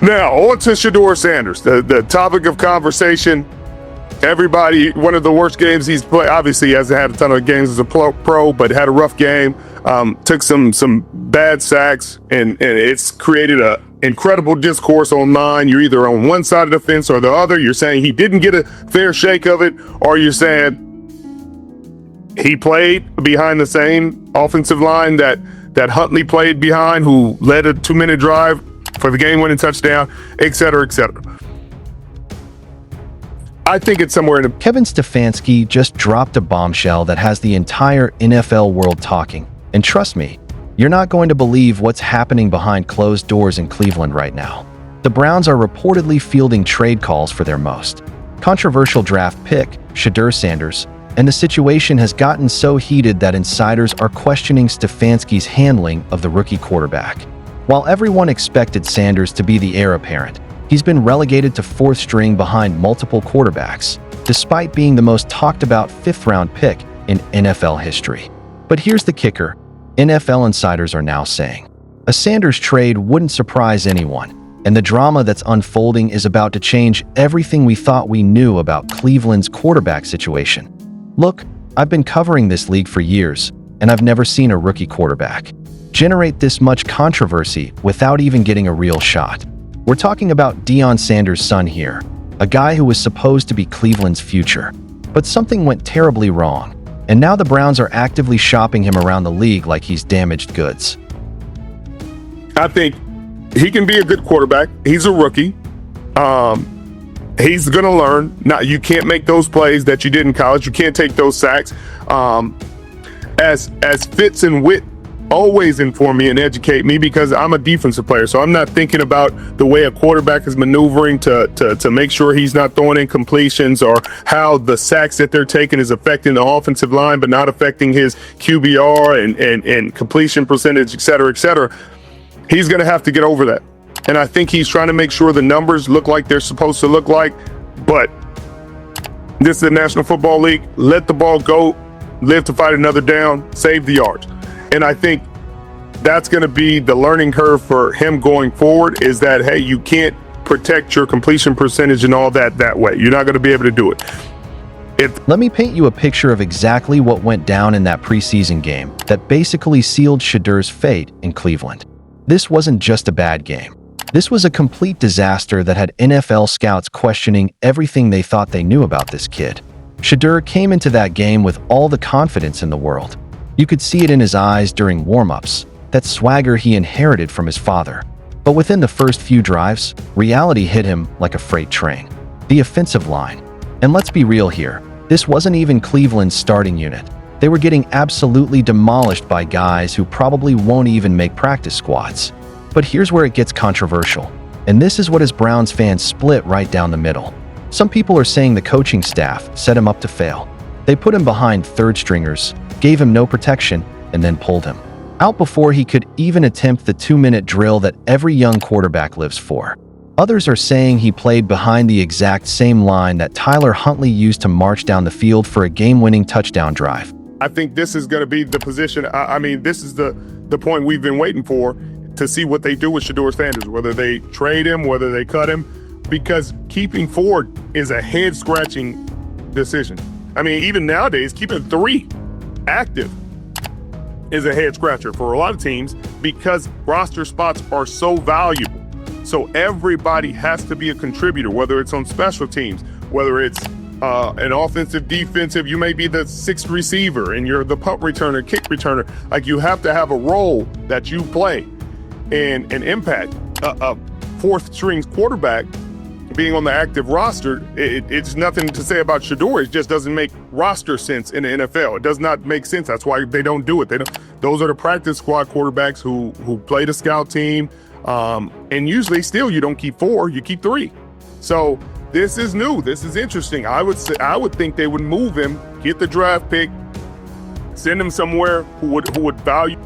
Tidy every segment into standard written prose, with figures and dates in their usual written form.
Now, on to Shedeur Sanders, the topic of conversation. Everybody, one of the worst games he's played. Obviously, he hasn't had a ton of games as a pro, but had a rough game. Took some bad sacks, and it's created a incredible discourse online. You're either on one side of the fence or the other. You're saying he didn't get a fair shake of it, or you're saying he played behind the same offensive line that Huntley played behind, who led a 2-minute drive for the game-winning touchdown, et cetera, et cetera. I think it's somewhere in the... Kevin Stefanski just dropped a bombshell that has the entire NFL world talking. And trust me, you're not going to believe what's happening behind closed doors in Cleveland right now. The Browns are reportedly fielding trade calls for their most controversial draft pick, Shedeur Sanders, and the situation has gotten so heated that insiders are questioning Stefanski's handling of the rookie quarterback. While everyone expected Sanders to be the heir apparent, he's been relegated to fourth string behind multiple quarterbacks, despite being the most talked about fifth-round pick in NFL history. But here's the kicker. NFL insiders are now saying a Sanders trade wouldn't surprise anyone, and the drama that's unfolding is about to change everything we thought we knew about Cleveland's quarterback situation. Look, I've been covering this league for years, and I've never seen a rookie quarterback generate this much controversy without even getting a real shot. We're talking about Deion Sanders' son here, a guy who was supposed to be Cleveland's future. But something went terribly wrong, and now the Browns are actively shopping him around the league like he's damaged goods. I think he can be a good quarterback. He's a rookie. He's going to learn. Now, you can't make those plays that you did in college. You can't take those sacks. As Fitz and Witt always inform me and educate me, because I'm a defensive player, so I'm not thinking about the way a quarterback is maneuvering to make sure he's not throwing in completions, or how the sacks that they're taking is affecting the offensive line but not affecting his QBR and completion percentage, et cetera, et cetera. He's going to have to get over that. And I think he's trying to make sure the numbers look like they're supposed to look like. But this is the National Football League. Let the ball go, live to fight another down, save the yards. And I think that's going to be the learning curve for him going forward, is that, hey, you can't protect your completion percentage and all that way. You're not going to be able to do it. Let me paint you a picture of exactly what went down in that preseason game that basically sealed Shedeur's fate in Cleveland. This wasn't just a bad game. This was a complete disaster that had NFL scouts questioning everything they thought they knew about this kid. Shedeur came into that game with all the confidence in the world. You could see it in his eyes during warm-ups, that swagger he inherited from his father. But within the first few drives, reality hit him like a freight train. The offensive line. And let's be real here, this wasn't even Cleveland's starting unit. They were getting absolutely demolished by guys who probably won't even make practice squads. But here's where it gets controversial. And this is what has Browns fans split right down the middle. Some people are saying the coaching staff set him up to fail. They put him behind third stringers, gave him no protection, and then pulled him out before he could even attempt the 2-minute drill that every young quarterback lives for. Others are saying he played behind the exact same line that Tyler Huntley used to march down the field for a game-winning touchdown drive. I think this is going to be the position. I mean, this is the point we've been waiting for, to see what they do with Shedeur Sanders, whether they trade him, whether they cut him, because keeping Ford is a head-scratching decision. I mean, even nowadays, keeping 3 active is a head-scratcher for a lot of teams, because roster spots are so valuable. So everybody has to be a contributor, whether it's on special teams, whether it's an offensive, defensive. You may be the 6th receiver and you're the punt returner, kick returner. Like, you have to have a role that you play and impact. A 4th string quarterback being on the active roster, it's nothing to say about Shedeur. It just doesn't make roster sense in the NFL. It does not make sense. That's why they don't do it. Those are the practice squad quarterbacks who play the scout team. And usually still you don't keep 4, you keep 3. So this is new. This is interesting. I would think they would move him, get the draft pick, send him somewhere who would value.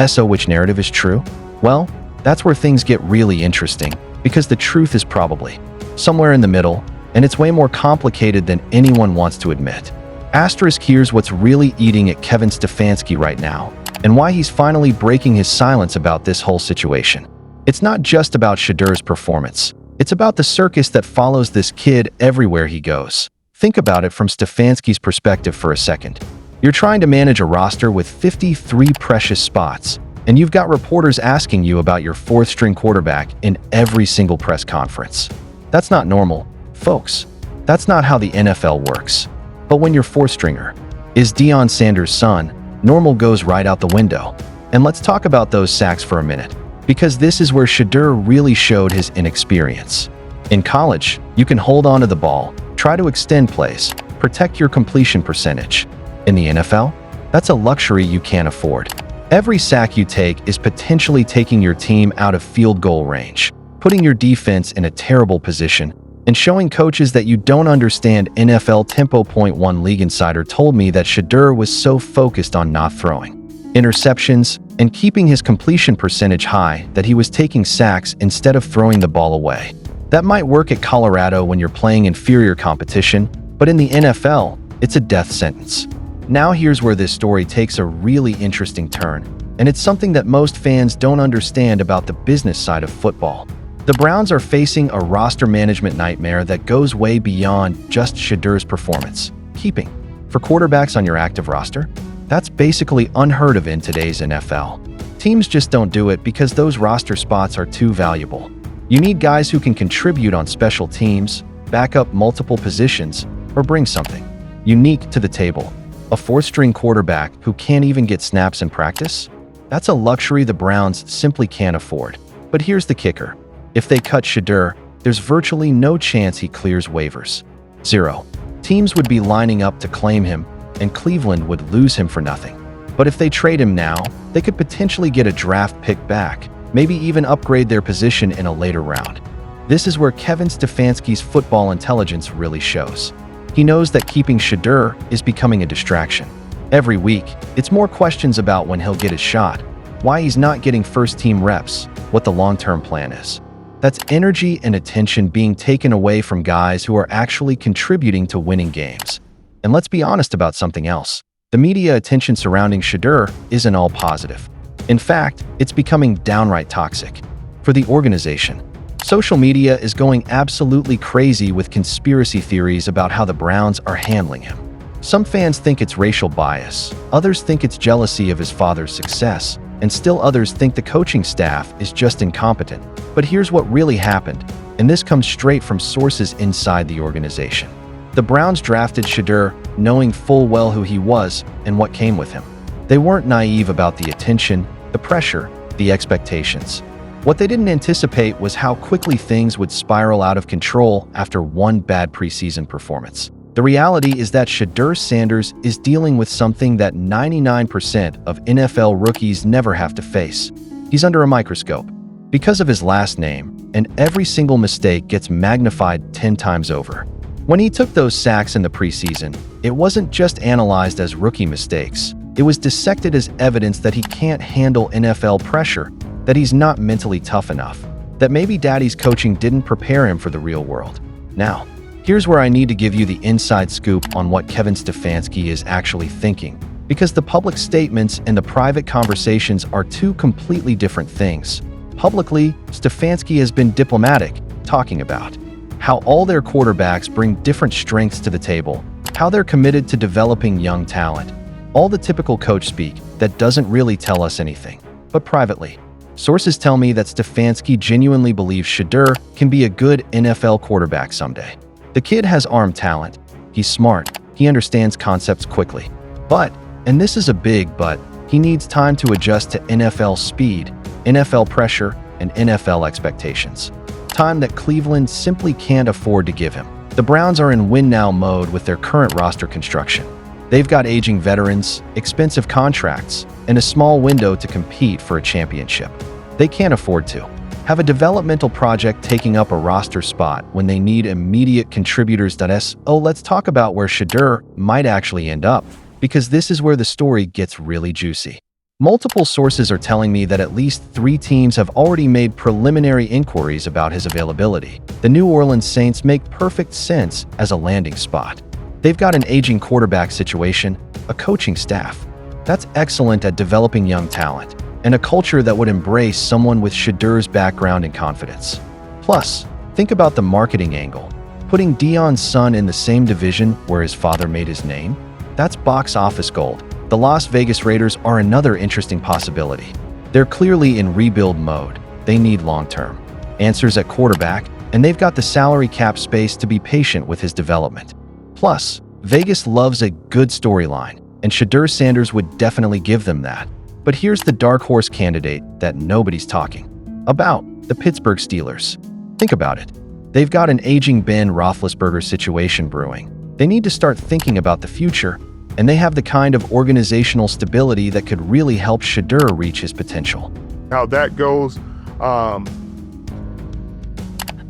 So which narrative is true? Well, that's where things get really interesting, because the truth is probably somewhere in the middle, and it's way more complicated than anyone wants to admit. Asterisk, here's what's really eating at Kevin Stefanski right now, and why he's finally breaking his silence about this whole situation. It's not just about Shedeur's performance. It's about the circus that follows this kid everywhere he goes. Think about it from Stefanski's perspective for a second. You're trying to manage a roster with 53 precious spots, and you've got reporters asking you about your fourth-string quarterback in every single press conference. That's not normal, folks. That's not how the NFL works. But when your fourth-stringer is Deion Sanders' son, normal goes right out the window. And let's talk about those sacks for a minute, because this is where Shedeur really showed his inexperience. In college, you can hold on to the ball, try to extend plays, protect your completion percentage. In the NFL, that's a luxury you can't afford. Every sack you take is potentially taking your team out of field goal range, putting your defense in a terrible position, and showing coaches that you don't understand NFL tempo. One league insider told me that Shedeur was so focused on not throwing interceptions and keeping his completion percentage high that he was taking sacks instead of throwing the ball away. That might work at Colorado when you're playing inferior competition, but in the NFL, it's a death sentence. Now here's where this story takes a really interesting turn, and it's something that most fans don't understand about the business side of football. The Browns are facing a roster management nightmare that goes way beyond just Shedeur's performance. Keeping for quarterbacks on your active roster? That's basically unheard of in today's NFL. Teams just don't do it because those roster spots are too valuable. You need guys who can contribute on special teams, back up multiple positions, or bring something unique to the table. A fourth-string quarterback who can't even get snaps in practice? That's a luxury the Browns simply can't afford. But here's the kicker. If they cut Shedeur, there's virtually no chance he clears waivers. 0. Teams would be lining up to claim him, and Cleveland would lose him for nothing. But if they trade him now, they could potentially get a draft pick back, maybe even upgrade their position in a later round. This is where Kevin Stefanski's football intelligence really shows. He knows that keeping Shedeur is becoming a distraction. Every week, it's more questions about when he'll get his shot, why he's not getting first-team reps, what the long-term plan is. That's energy and attention being taken away from guys who are actually contributing to winning games. And let's be honest about something else. The media attention surrounding Shedeur isn't all positive. In fact, it's becoming downright toxic. For the organization, social media is going absolutely crazy with conspiracy theories about how the Browns are handling him. Some fans think it's racial bias, others think it's jealousy of his father's success, and still others think the coaching staff is just incompetent. But here's what really happened, and this comes straight from sources inside the organization. The Browns drafted Shedeur knowing full well who he was and what came with him. They weren't naive about the attention, the pressure, the expectations. What they didn't anticipate was how quickly things would spiral out of control after one bad preseason performance. The reality is that Shadur Sanders is dealing with something that 99% of NFL rookies never have to face. He's under a microscope because of his last name, and every single mistake gets magnified 10 times over. When he took those sacks in the preseason, it wasn't just analyzed as rookie mistakes. It was dissected as evidence that he can't handle NFL pressure, that he's not mentally tough enough, that maybe daddy's coaching didn't prepare him for the real world. Now, here's where I need to give you the inside scoop on what Kevin Stefanski is actually thinking, because the public statements and the private conversations are two completely different things. Publicly, Stefanski has been diplomatic, talking about how all their quarterbacks bring different strengths to the table, how they're committed to developing young talent, all the typical coach speak that doesn't really tell us anything. But privately, sources tell me that Stefanski genuinely believes Shedeur can be a good NFL quarterback someday. The kid has arm talent, he's smart, he understands concepts quickly. But, and this is a big but, he needs time to adjust to NFL speed, NFL pressure, and NFL expectations. Time that Cleveland simply can't afford to give him. The Browns are in win-now mode with their current roster construction. They've got aging veterans, expensive contracts, and a small window to compete for a championship. They can't afford to have a developmental project taking up a roster spot when they need immediate contributors. Let's talk about where Shedeur might actually end up, because this is where the story gets really juicy. Multiple sources are telling me that at least 3 teams have already made preliminary inquiries about his availability. The New Orleans Saints make perfect sense as a landing spot. They've got an aging quarterback situation, a coaching staff that's excellent at developing young talent, and a culture that would embrace someone with Shedeur's background and confidence. Plus, think about the marketing angle. Putting Deion's son in the same division where his father made his name? That's box office gold. The Las Vegas Raiders are another interesting possibility. They're clearly in rebuild mode. They need long-term answers at quarterback, and they've got the salary cap space to be patient with his development. Plus, Vegas loves a good storyline, and Shadur Sanders would definitely give them that. But here's the dark horse candidate that nobody's talking about: the Pittsburgh Steelers. Think about it. They've got an aging Ben Roethlisberger situation brewing. They need to start thinking about the future, and they have the kind of organizational stability that could really help Shadur reach his potential. How that goes,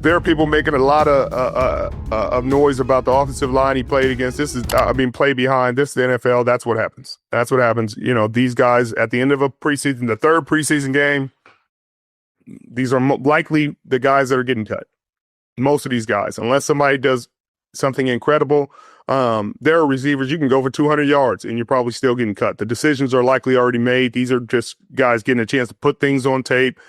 there are people making a lot of noise about the offensive line he played against. Play behind. This is the NFL. That's what happens. That's what happens. You know, these guys at the end of a preseason, the third preseason game, these are likely the guys that are getting cut. Most of these guys, unless somebody does something incredible, there are receivers you can go for 200 yards and you're probably still getting cut. The decisions are likely already made. These are just guys getting a chance to put things on tape,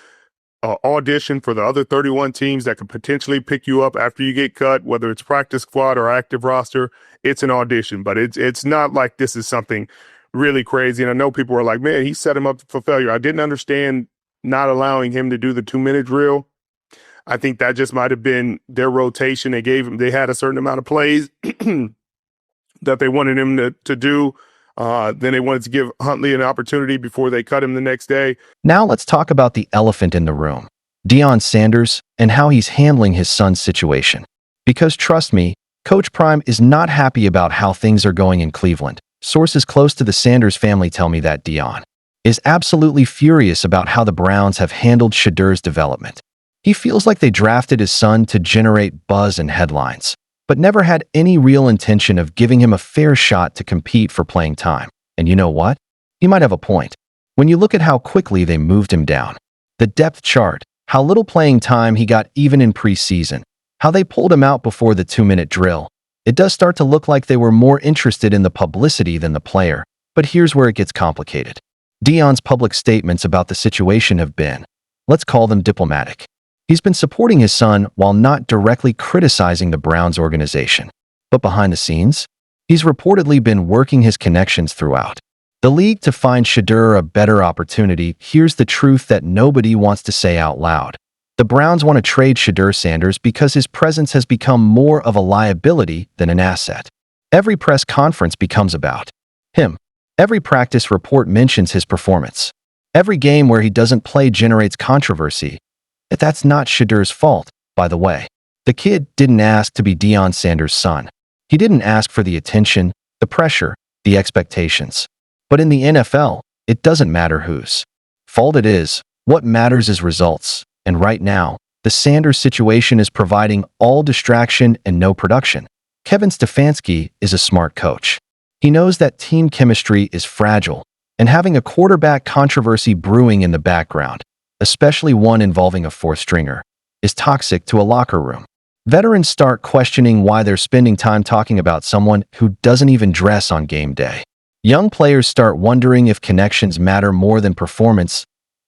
audition for the other 31 teams that could potentially pick you up after you get cut, whether it's practice squad or active roster. It's an audition, but it's not like this is something really crazy. And I know people are like, man, he set him up for failure. I didn't understand not allowing him to do the 2-minute drill. I think that just might have been their rotation. They had a certain amount of plays that they wanted him to do. Then they wanted to give Huntley an opportunity before they cut him the next day. Now let's talk about the elephant in the room: Deion Sanders and how he's handling his son's situation. Because trust me, Coach Prime is not happy about how things are going in Cleveland. Sources close to the Sanders family tell me that Deion is absolutely furious about how the Browns have handled Shedur's development. He feels like they drafted his son to generate buzz and headlines, but never had any real intention of giving him a fair shot to compete for playing time. And you know what? He might have a point. When you look at how quickly they moved him down, the depth chart, how little playing time he got even in preseason, how they pulled him out before the 2-minute drill, it does start to look like they were more interested in the publicity than the player. But here's where it gets complicated. Deion's public statements about the situation have been, let's call them diplomatic. He's been supporting his son while not directly criticizing the Browns organization. But behind the scenes, he's reportedly been working his connections throughout the league to find Shadur a better opportunity. Here's the truth that nobody wants to say out loud. The Browns want to trade Shedeur Sanders because his presence has become more of a liability than an asset. Every press conference becomes about him. Every practice report mentions his performance. Every game where he doesn't play generates controversy. That's not Shedur's fault, by the way. The kid didn't ask to be Deion Sanders' son. He didn't ask for the attention, the pressure, the expectations. But in the NFL, it doesn't matter whose fault it is. What matters is results. And right now, the Sanders situation is providing all distraction and no production. Kevin Stefanski is a smart coach. He knows that team chemistry is fragile, and having a quarterback controversy brewing in the background, especially one involving a fourth stringer, is toxic to a locker room. Veterans start questioning why they're spending time talking about someone who doesn't even dress on game day. Young players start wondering if connections matter more than performance.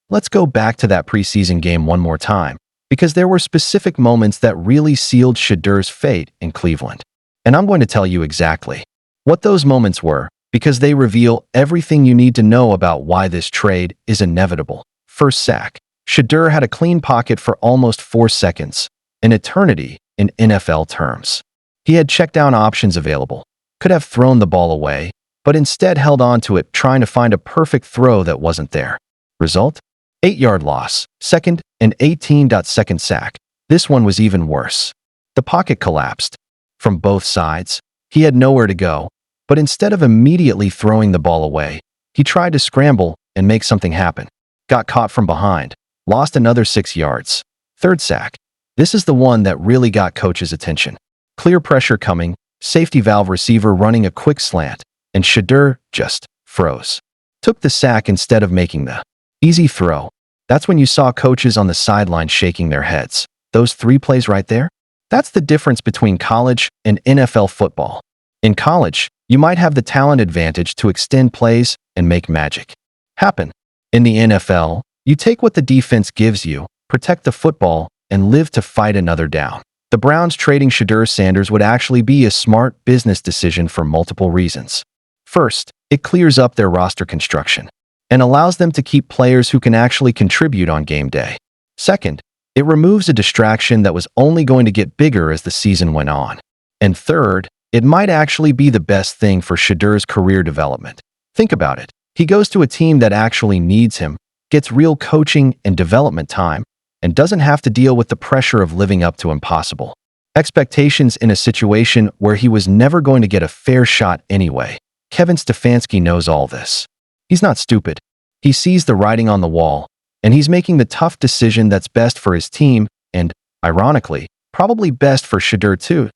Let's go back to that preseason game one more time, because there were specific moments that really sealed Shedur's fate in Cleveland. And I'm going to tell you exactly what those moments were, because they reveal everything you need to know about why this trade is inevitable. First sack. Shadur had a clean pocket for almost 4 seconds, an eternity in NFL terms. He had check-down options available, could have thrown the ball away, but instead held on to it, trying to find a perfect throw that wasn't there. Result? 8-yard loss, second and 18-second sack. This one was even worse. The pocket collapsed. From both sides, he had nowhere to go, but instead of immediately throwing the ball away, he tried to scramble and make something happen. Got caught from behind. Lost another 6 yards. Third sack. This is the one that really got coach's attention. Clear pressure coming, safety valve receiver running a quick slant, and Shadur just froze. Took the sack instead of making the easy throw. That's when you saw coaches on the sideline shaking their heads. Those 3 plays right there? That's the difference between college and NFL football. In college, you might have the talent advantage to extend plays and make magic happen. In the NFL, you take what the defense gives you, protect the football, and live to fight another down. The Browns trading Shedeur Sanders would actually be a smart business decision for multiple reasons. First, it clears up their roster construction and allows them to keep players who can actually contribute on game day. Second, it removes a distraction that was only going to get bigger as the season went on. And third, it might actually be the best thing for Shedeur's career development. Think about it. He goes to a team that actually needs him, gets real coaching and development time, and doesn't have to deal with the pressure of living up to impossible expectations in a situation where he was never going to get a fair shot anyway. Kevin Stefanski knows all this. He's not stupid. He sees the writing on the wall, and he's making the tough decision that's best for his team and, ironically, probably best for Shedeur too.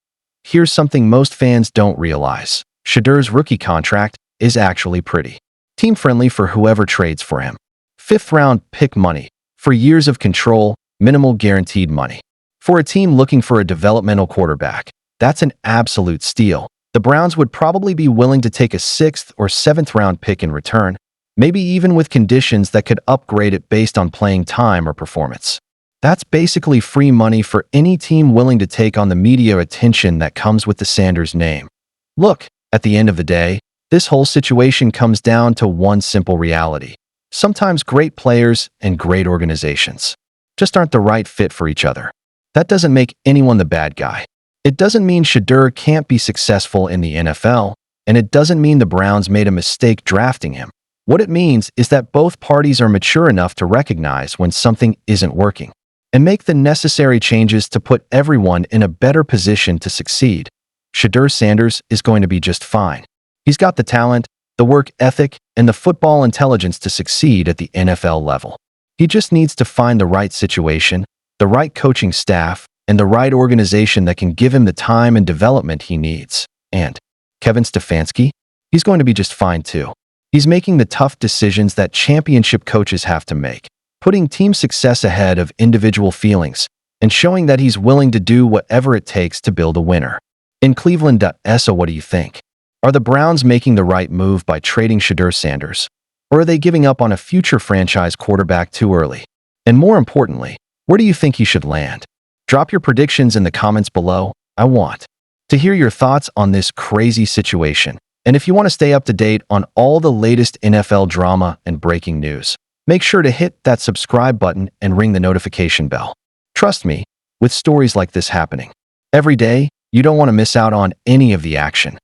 Here's something most fans don't realize. Shedeur's rookie contract is actually pretty team-friendly for whoever trades for him. 5th-round pick money for years of control, minimal guaranteed money. For a team looking for a developmental quarterback, that's an absolute steal. The Browns would probably be willing to take a 6th or 7th-round pick in return, maybe even with conditions that could upgrade it based on playing time or performance. That's basically free money for any team willing to take on the media attention that comes with the Sanders name. Look, at the end of the day, this whole situation comes down to one simple reality. Sometimes great players and great organizations just aren't the right fit for each other. That doesn't make anyone the bad guy. It doesn't mean Shedeur can't be successful in the NFL, and it doesn't mean the Browns made a mistake drafting him. What it means is that both parties are mature enough to recognize when something isn't working and make the necessary changes to put everyone in a better position to succeed. Shedeur Sanders is going to be just fine. He's got the talent, the work ethic, and the football intelligence to succeed at the NFL level. He just needs to find the right situation, the right coaching staff, and the right organization that can give him the time and development he needs. And Kevin Stefanski? He's going to be just fine too. He's making the tough decisions that championship coaches have to make, putting team success ahead of individual feelings, and showing that he's willing to do whatever it takes to build a winner. In Cleveland, so what do you think? Are the Browns making the right move by trading Shedeur Sanders? Or are they giving up on a future franchise quarterback too early? And more importantly, where do you think he should land? Drop your predictions in the comments below. I want to hear your thoughts on this crazy situation. And if you want to stay up to date on all the latest NFL drama and breaking news, make sure to hit that subscribe button and ring the notification bell. Trust me, with stories like this happening every day, you don't want to miss out on any of the action.